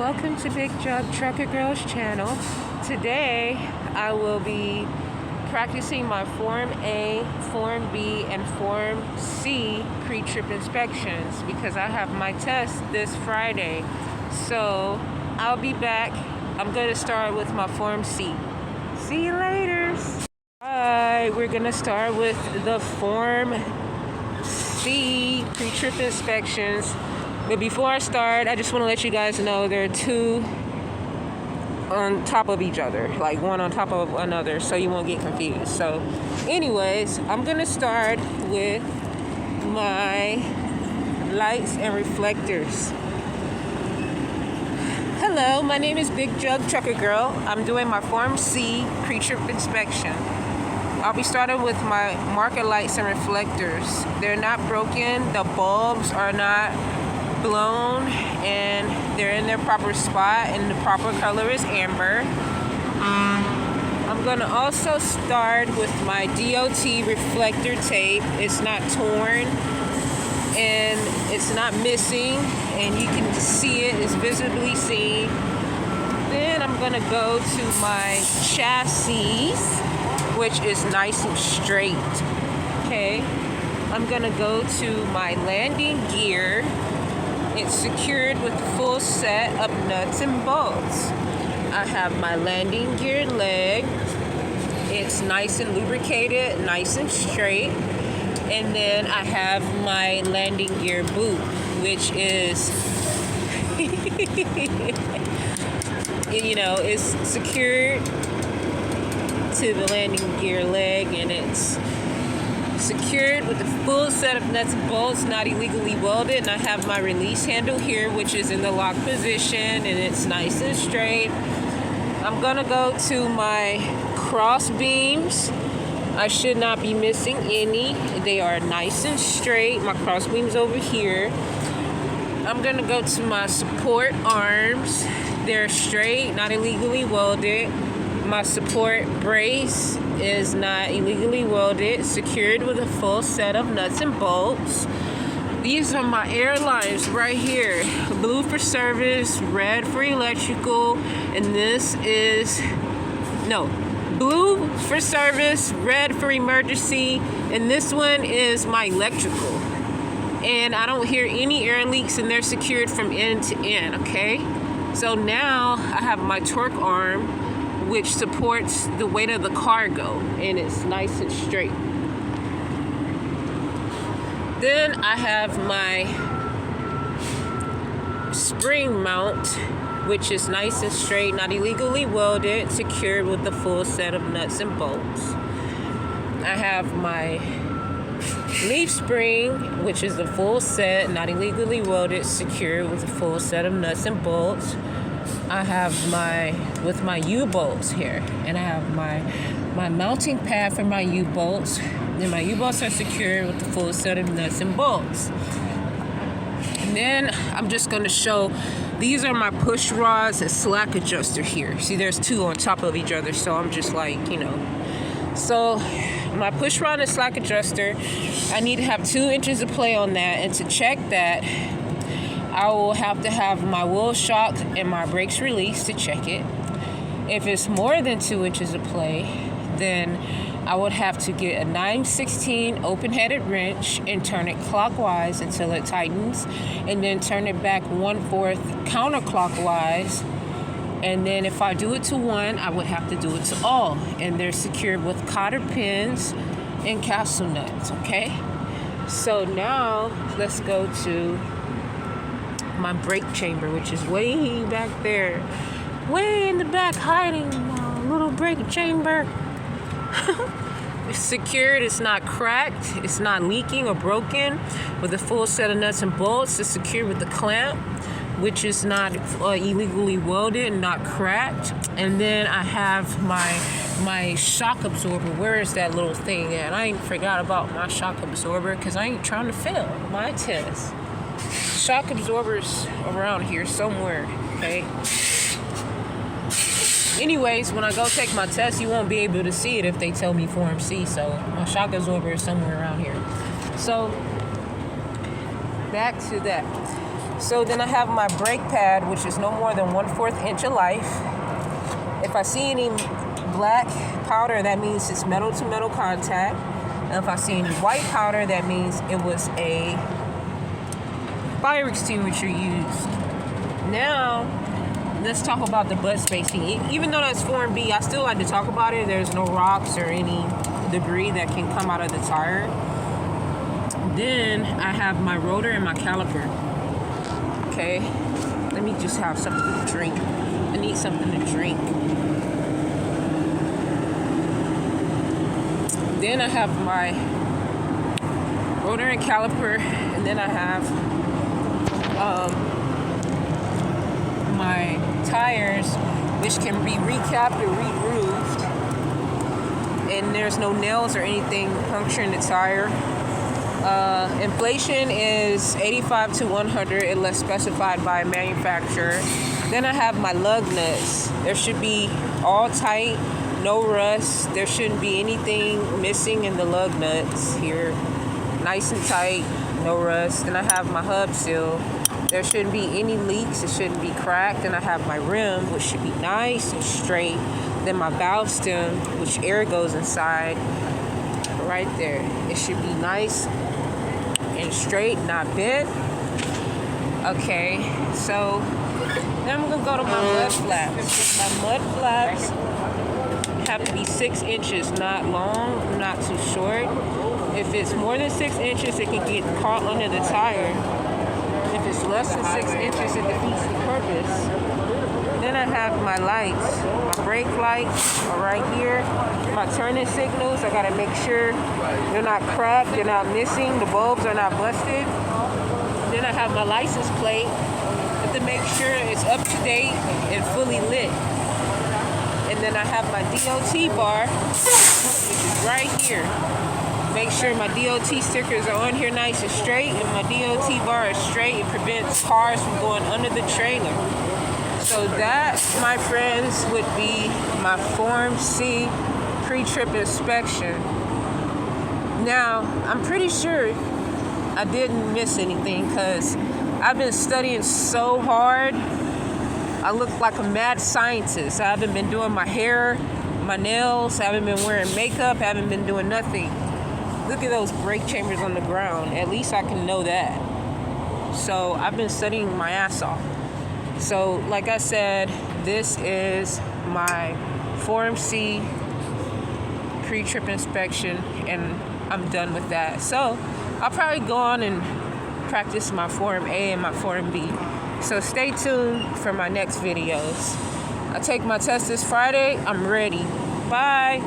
welcome to Big Jug Trucker Girls channel. Today I will be practicing my Form A, Form B, and Form C pre-trip inspections because I have my test this Friday. So I'll be back. I'm going to start with my Form C. See you later. Alright, we're going to start with the Form C pre-trip inspections. But before I start, I just want to let you guys know there are two on top of each other, like one on top of another, so you won't get confused. So anyways, I'm going to start with my lights and reflectors. Hello, my name is Big Jug Trucker Girl. I'm doing my Form C pre-trip inspection. I'll be starting with my marker lights and reflectors. They're not broken, the bulbs are not blown, and they're in their proper spot, and the proper color is amber. I'm going to also start with my DOT reflector tape. It's not torn and it's not missing, and you can see it, it's visibly seen. Then I'm going to go to my chassis, which is nice and straight. Okay, I'm going to go to my landing gear. It's secured with a full set of nuts and bolts. I have my landing gear leg. It's nice and lubricated, nice and straight. And then I have my landing gear boot, which is, it's secured to the landing gear leg, and it's secured with a full set of nuts and bolts, not illegally welded. And I have my release handle here, which is in the lock position, and it's nice and straight. I'm gonna go to my cross beams. I should not be missing any. They are nice and straight. My cross beams over here. I'm gonna go to my support arms. They're straight, not illegally welded. My support brace is not illegally welded, secured with a full set of nuts and bolts. These are my airlines right here. Blue for service, red for electrical, and this is, blue for service, red for emergency, and this one is my electrical. And I don't hear any air leaks, and they're secured from end to end, okay? So now I have my torque arm, which supports the weight of the cargo, and it's nice and straight. Then I have my spring mount, which is nice and straight, not illegally welded, secured with the full set of nuts and bolts. I have my leaf spring, which is the full set, not illegally welded, secured with a full set of nuts and bolts. I have my U-bolts here, and I have my mounting pad for my U-bolts. Then my U-bolts are secured with the full set of nuts and bolts. And then I'm just going to show, these are my push rods and slack adjuster here. See, there's two on top of each other, so I'm just like, So my push rod and slack adjuster, I need to have 2 inches of play on that, and to check that, I will have to have my wheel shock and my brakes released to check it. If it's more than 2 inches of play, then I would have to get a 9/16 open-headed wrench and turn it clockwise until it tightens, and then turn it back 1/4 counterclockwise. And then if I do it to one, I would have to do it to all. And they're secured with cotter pins and castle nuts, okay? So now let's go to my brake chamber, which is way back there, way in the back, hiding my little brake chamber. It's secured, it's not cracked, it's not leaking or broken, with a full set of nuts and bolts. It's secured with the clamp, which is not illegally welded and not cracked. And then I have my shock absorber. Where is that little thing at? I ain't forgot about my shock absorber because I ain't trying to fail my test. Shock absorbers around here somewhere, okay? Anyways, when I go take my test, you won't be able to see it if they tell me Form C, so my shock absorber is somewhere around here. So back to that. So then I have my brake pad, which is no more than 1/4 inch of life. If I see any black powder, that means it's metal to metal contact. And if I see any white powder, that means it was a fire extinguisher used. Now, let's talk about the butt spacing. Even though that's Form B, I still like to talk about it. There's no rocks or any debris that can come out of the tire. Then I have my rotor and my caliper. Okay, let me just have something to drink. I need something to drink. Then I have my rotor and caliper, and then I have my tires, which can be recapped or re-grooved, and there's no nails or anything puncturing the tire. Inflation is 85 to 100 unless specified by a manufacturer. Then I have my lug nuts. There should be all tight, no rust. There shouldn't be anything missing in the lug nuts here. Nice and tight, no rust. Then I have my hub seal. There shouldn't be any leaks. It shouldn't be cracked. Then I have my rim, which should be nice and straight. Then my valve stem, which air goes inside. Right there. It should be nice and straight, not bent. Okay, so then I'm gonna go to my mud flaps. My mud flaps have to be 6 inches, not long, not too short. If it's more than 6 inches, it can get caught under the tire. If it's less than 6 inches, it defeats the purpose. Then I have my lights. My brake lights are right here. My turning signals, I gotta make sure they're not cracked, they're not missing, the bulbs are not busted. Then I have my license plate. I have to make sure it's up to date and fully lit. And then I have my DOT bar, which is right here. Make sure my DOT stickers are on here nice and straight, and my DOT bar is straight. It prevents cars from going under the trailer. So that, my friends, would be my Form C pre-trip inspection. Now, I'm pretty sure I didn't miss anything because I've been studying so hard. I look like a mad scientist. I haven't been doing my hair, my nails. I haven't been wearing makeup. I haven't been doing nothing. Look at those brake chambers on the ground. At least I can know that. So I've been studying my ass off. So like I said, this is my Form C pre-trip inspection, and I'm done with that. So I'll probably go on and practice my Form A and my Form B. So stay tuned for my next videos. I take my test this Friday. I'm ready. Bye.